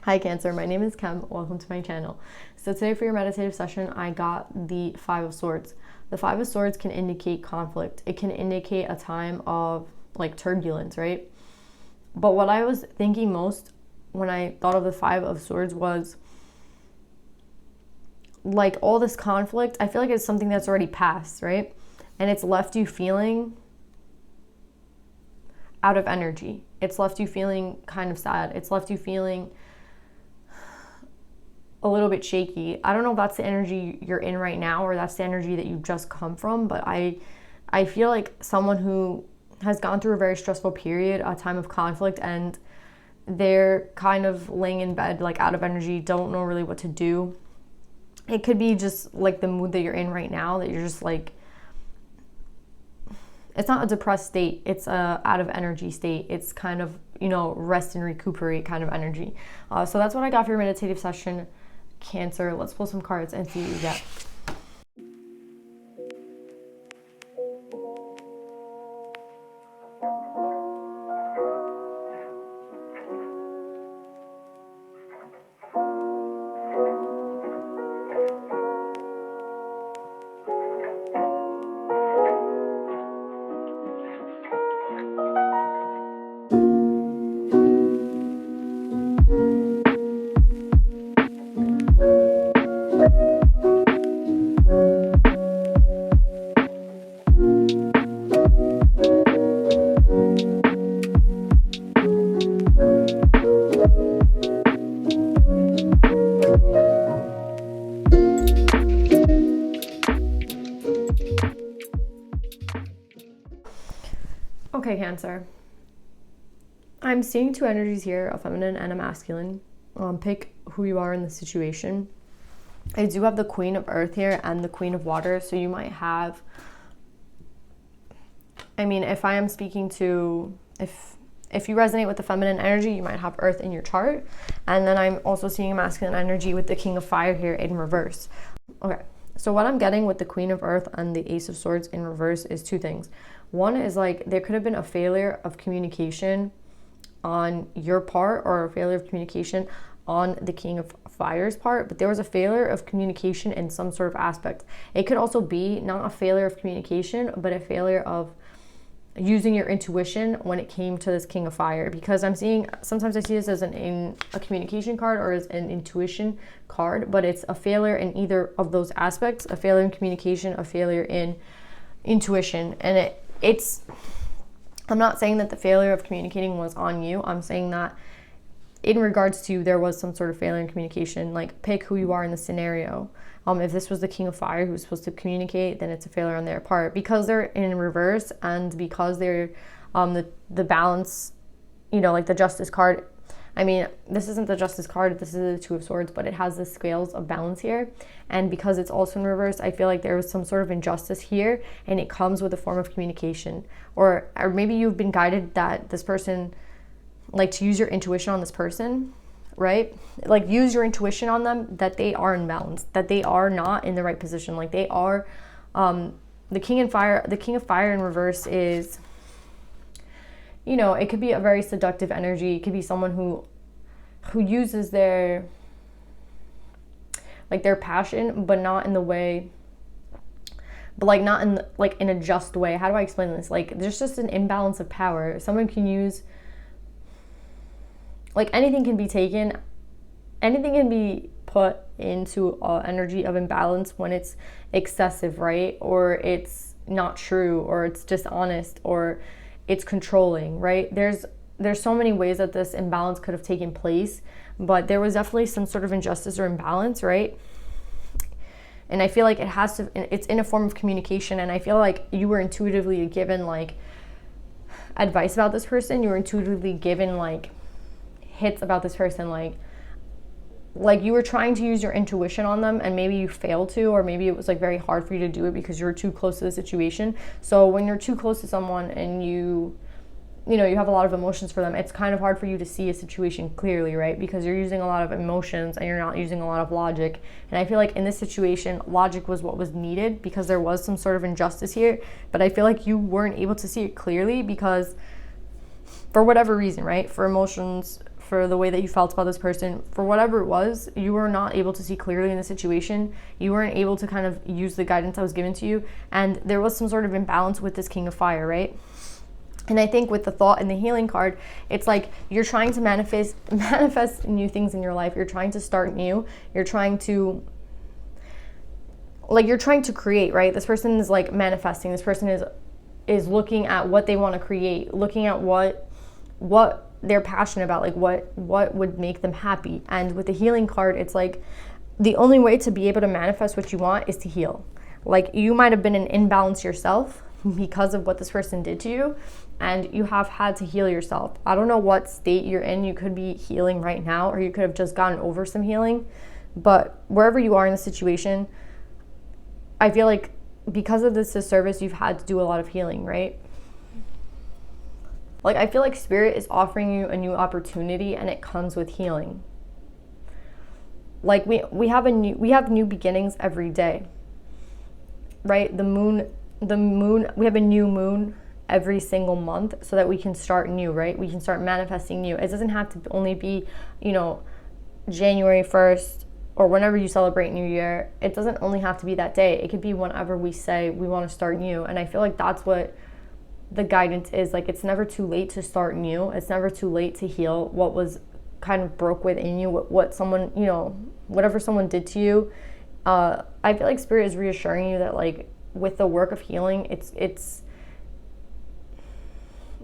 Hi Cancer, my name is Kem. Welcome to my channel. So today for your meditative session, I got the Five of Swords. The Five of Swords can indicate conflict. It can indicate a time of like turbulence, right? But what I was thinking most when I thought of the Five of Swords was like all this conflict, I feel like it's something that's already passed, right? And it's left you feeling out of energy. It's left you feeling kind of sad. It's left you feeling a little bit shaky. I don't know if that's the energy you're in right now or that's the energy that you've just come from, but I feel like someone who has gone through a very stressful period, a time of conflict, and they're kind of laying in bed like out of energy, don't know really what to do. It could be just like the mood that you're in right now, that you're just like, it's not a depressed state, it's a out of energy state. It's kind of, rest and recuperate kind of energy. So that's what I got for your meditative session, Cancer. Let's pull some cards and see what you get. Okay, Cancer. I'm seeing two energies here, a feminine and a masculine. Pick who you are in the situation. I do have the Queen of Earth here and the Queen of Water, so you might have, if I am speaking to, if you resonate with the feminine energy, you might have Earth in your chart. And then I'm also seeing a masculine energy with the King of Fire here in reverse. Okay, so what I'm getting with the Queen of Earth and the Ace of Swords in reverse is two things. One is like there could have been a failure of communication on your part or a failure of communication on the King of Fire's part, but there was a failure of communication in some sort of aspect. It could also be not a failure of communication, but a failure of using your intuition when it came to this King of Fire, because I'm seeing, sometimes I see this as a communication card or as an intuition card, but it's a failure in either of those aspects, a failure in communication, a failure in intuition. And it's I'm not saying that the failure of communicating was on you. I'm saying that in regards to there was some sort of failure in communication. Like, pick who you are in the scenario. If this was the King of Fire who was supposed to communicate, then it's a failure on their part because they're in reverse and because they're the balance, like the Justice card. This isn't the Justice card, this is the Two of Swords, but it has the scales of balance here. And because it's also in reverse, I feel like there was some sort of injustice here, and it comes with a form of communication. Or maybe you've been guided that this person, like to use your intuition on this person, right? Like use your intuition on them, that they are in balance, that they are not in the right position. Like they are, the King of Fire in reverse is, it could be a very seductive energy. It could be someone who uses their passion, but not in the way, but like not in in a just way. How do I explain this? Like there's just an imbalance of power. Someone can use, like anything can be taken, anything can be put into energy of imbalance when it's excessive, right? Or it's not true, or it's dishonest, or it's controlling, right? There's so many ways that this imbalance could have taken place, but there was definitely some sort of injustice or imbalance, right? And I feel like it's in a form of communication, and I feel like you were intuitively given like advice about this person. You were intuitively given like hits about this person, like you were trying to use your intuition on them, and maybe you failed to, or maybe it was like very hard for you to do it because you were too close to the situation. So when you're too close to someone and you have a lot of emotions for them, it's kind of hard for you to see a situation clearly, right? Because you're using a lot of emotions and you're not using a lot of logic. And I feel like in this situation, logic was what was needed because there was some sort of injustice here. But I feel like you weren't able to see it clearly because for whatever reason, right? For emotions, for the way that you felt about this person, for whatever it was, you were not able to see clearly in the situation. You weren't able to kind of use the guidance that was given to you. And there was some sort of imbalance with this King of Fire, right? And I think with the thought and the healing card, it's like you're trying to manifest new things in your life. You're trying to start new. You're trying to create, right? This person is like manifesting. This person is looking at what they want to create, looking at what they're passionate about, like what would make them happy. And with the healing card, it's like the only way to be able to manifest what you want is to heal. Like you might have been in imbalance yourself because of what this person did to you, and you have had to heal yourself. I don't know what state you're in. You could be healing right now, or you could have just gotten over some healing. But wherever you are in the situation, I feel like because of this disservice, you've had to do a lot of healing, right? Like I feel like Spirit is offering you a new opportunity, and it comes with healing. Like we have new beginnings every day, right? We have a new moon every single month so that we can start new, right? We can start manifesting new. It doesn't have to only be, January 1st or whenever you celebrate New Year. It doesn't only have to be that day. It could be whenever we say we want to start new. And I feel like that's what the guidance is. Like it's never too late to start new. It's never too late to heal what was kind of broke within you, what someone, whatever someone did to you. I feel like Spirit is reassuring you that like with the work of healing, it's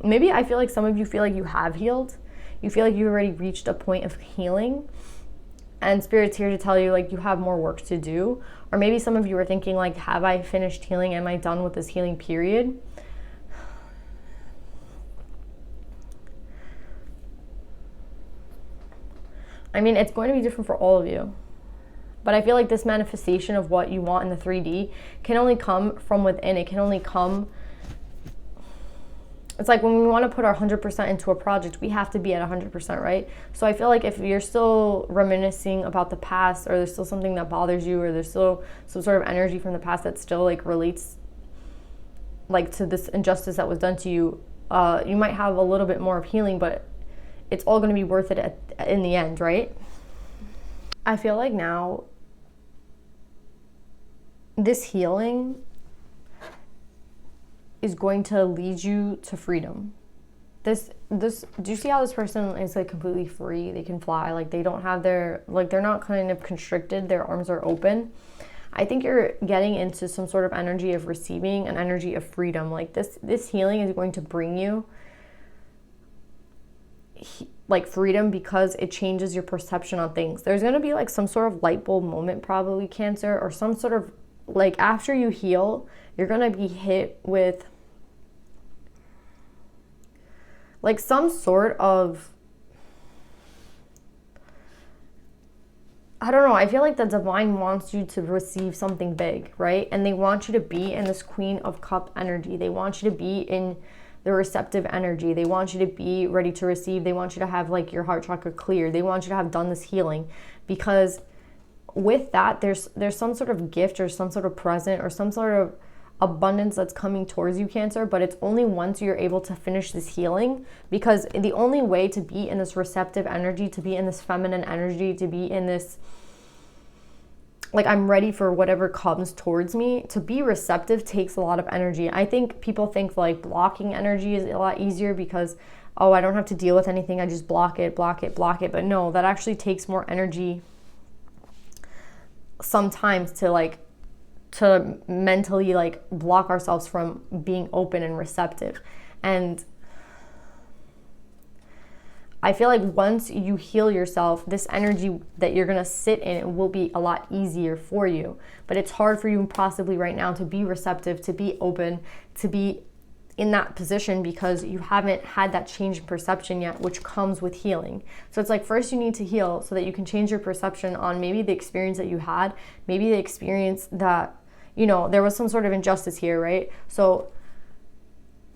maybe I feel like some of you feel like you have healed. You feel like you already reached a point of healing, and Spirit's here to tell you like you have more work to do. Or maybe some of you are thinking like, have I finished healing? Am I done with this healing period? I mean, it's going to be different for all of you. But I feel like this manifestation of what you want in the 3D can only come from within. It can only come... It's like when we want to put our 100% into a project, we have to be at 100%, right? So I feel like if you're still reminiscing about the past, or there's still something that bothers you, or there's still some sort of energy from the past that still like relates like to this injustice that was done to you, you might have a little bit more of healing, but it's all going to be worth it in the end, right? I feel like now this healing is going to lead you to freedom. This do you see how this person is like completely free? They can fly, like they don't have their, like they're not kind of constricted, their arms are open. I think you're getting into some sort of energy of receiving, an energy of freedom. Like this healing is going to bring you like freedom because it changes your perception on things. There's going to be like some sort of light bulb moment, probably Cancer, or some sort of like after you heal, you're going to be hit with like some sort of, I don't know, I feel like the divine wants you to receive something big, right? And they want you to be in this Queen of Cup energy. They want you to be in the receptive energy. They want you to be ready to receive. They want you to have like your heart chakra clear. They want you to have done this healing, because with that, there's some sort of gift or some sort of present or some sort of abundance that's coming towards you, Cancer, but it's only once you're able to finish this healing, because the only way to be in this receptive energy, to be in this feminine energy, to be in this like I'm ready for whatever comes towards me, to be receptive takes a lot of energy. I think people think like blocking energy is a lot easier because, oh, I don't have to deal with anything, I just block it. But no, that actually takes more energy sometimes to mentally like block ourselves from being open and receptive. And I feel like once you heal yourself, this energy that you're gonna sit in, it will be a lot easier for you. But it's hard for you possibly right now to be receptive, to be open, to be in that position because you haven't had that change in perception yet, which comes with healing. So it's like first you need to heal so that you can change your perception on maybe the experience that you had, maybe the experience that, there was some sort of injustice here, right? So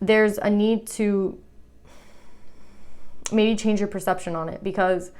there's a need to maybe change your perception on it, because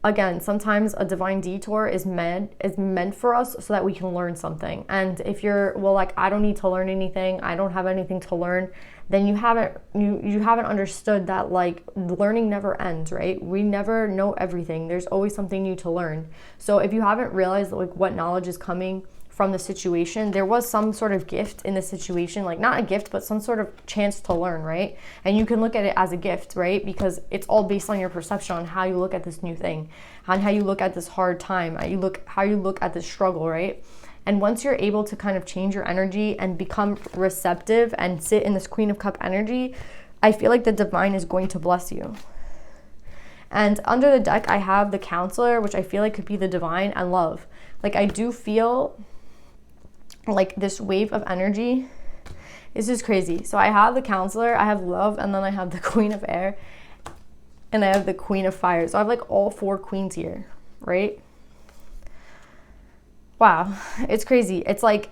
again, sometimes a divine detour is meant for us so that we can learn something. And if you're, well, like, I don't need to learn anything, I don't have anything to learn, then you haven't understood that, like, learning never ends, right? We never know everything. There's always something new to learn. So if you haven't realized, like, what knowledge is coming from the situation, there was some sort of gift in the situation, like, not a gift, but some sort of chance to learn, right? And you can look at it as a gift, right? Because it's all based on your perception on how you look at this new thing, on how you look at this hard time, how you look at this struggle, right? And once you're able to kind of change your energy and become receptive and sit in this Queen of Cup energy, I feel like the divine is going to bless you. And under the deck, I have the Counselor, which I feel like could be the divine, and Love. Like, I do feel like this wave of energy is just crazy. So I have the Counselor, I have Love, and then I have the Queen of Air, and I have the Queen of Fire. So I have like all 4 queens here, right? Wow, it's crazy. It's like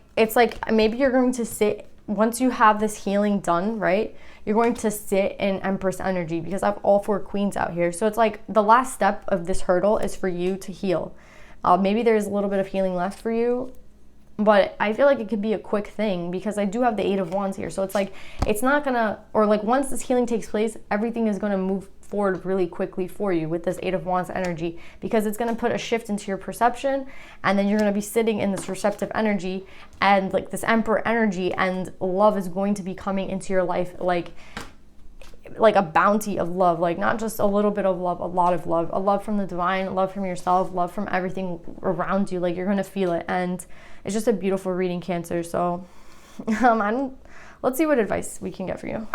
maybe you're going to sit, once you have this healing done, right? You're going to sit in Empress energy, because I have all 4 queens out here. So it's like the last step of this hurdle is for you to heal. Maybe there's a little bit of healing left for you, but I feel like it could be a quick thing, because I do have the 8 of Wands here. So it's like, it's not gonna, or like, once this healing takes place, everything is gonna move forward really quickly for you with this 8 of Wands energy, because it's going to put a shift into your perception, and then you're going to be sitting in this receptive energy and like this Emperor energy, and love is going to be coming into your life, like a bounty of love, like not just a little bit of love, a lot of love, a love from the divine, love from yourself, love from everything around you. Like, you're going to feel it, and it's just a beautiful reading, Cancer. So let's see what advice we can get for you.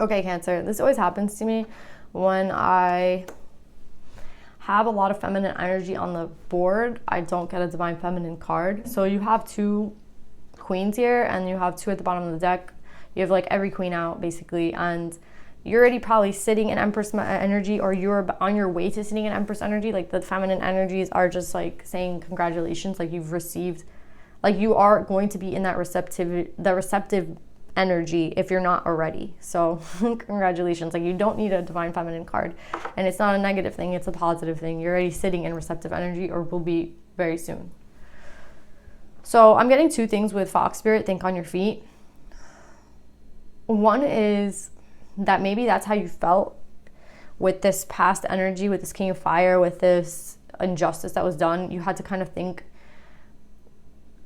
Okay, Cancer, this always happens to me when I have a lot of feminine energy on the board. I don't get a divine feminine card. So you have 2 queens here, and you have 2 at the bottom of the deck. You have like every queen out, basically, and you're already probably sitting in Empress energy, or you're on your way to sitting in Empress energy. Like, the feminine energies are just like saying congratulations, like you've received, like you are going to be in that receptive energy if you're not already. So congratulations. Like, you don't need a divine feminine card, and it's not a negative thing, it's a positive thing. You're already sitting in receptive energy, or will be very soon. So I'm getting 2 things with Fox Spirit. Think on your feet. One is that maybe that's how you felt with this past energy, with this King of Fire, with this injustice that was done. You had to kind of think,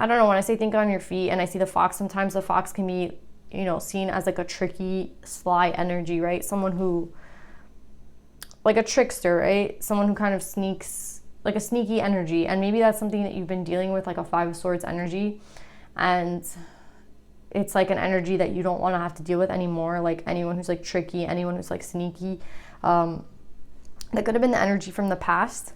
I don't know, when I say think on your feet and I see the fox, sometimes the fox can be, you know, seen as like a tricky, sly energy, right? Someone who, like a trickster, right? Someone who kind of sneaks, like a sneaky energy. And maybe that's something that you've been dealing with, like a 5 of Swords energy. And it's like an energy that you don't want to have to deal with anymore. Like, anyone who's like tricky, anyone who's like sneaky, that could have been the energy from the past.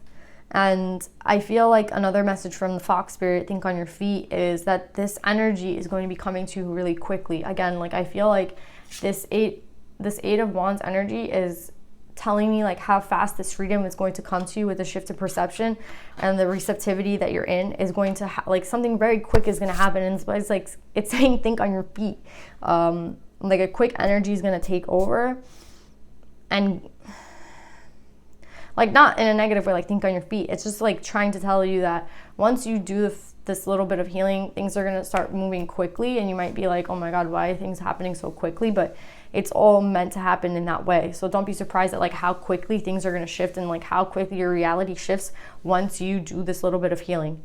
And I feel like another message from the Fox Spirit, think on your feet, is that this energy is going to be coming to you really quickly. Again, like, I feel like this eight of Wands energy is telling me like how fast this freedom is going to come to you with the shift of perception, and the receptivity that you're in is going to like something very quick is going to happen. And it's like, it's saying think on your feet. Like, a quick energy is going to take over, and like, not in a negative way, like think on your feet. It's just like trying to tell you that once you do this little bit of healing, things are going to start moving quickly, and you might be like, oh my God, why are things happening so quickly? But it's all meant to happen in that way. So don't be surprised at like how quickly things are going to shift, and like how quickly your reality shifts once you do this little bit of healing.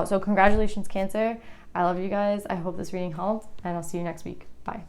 So congratulations, Cancer. I love you guys. I hope this reading helped, and I'll see you next week. Bye.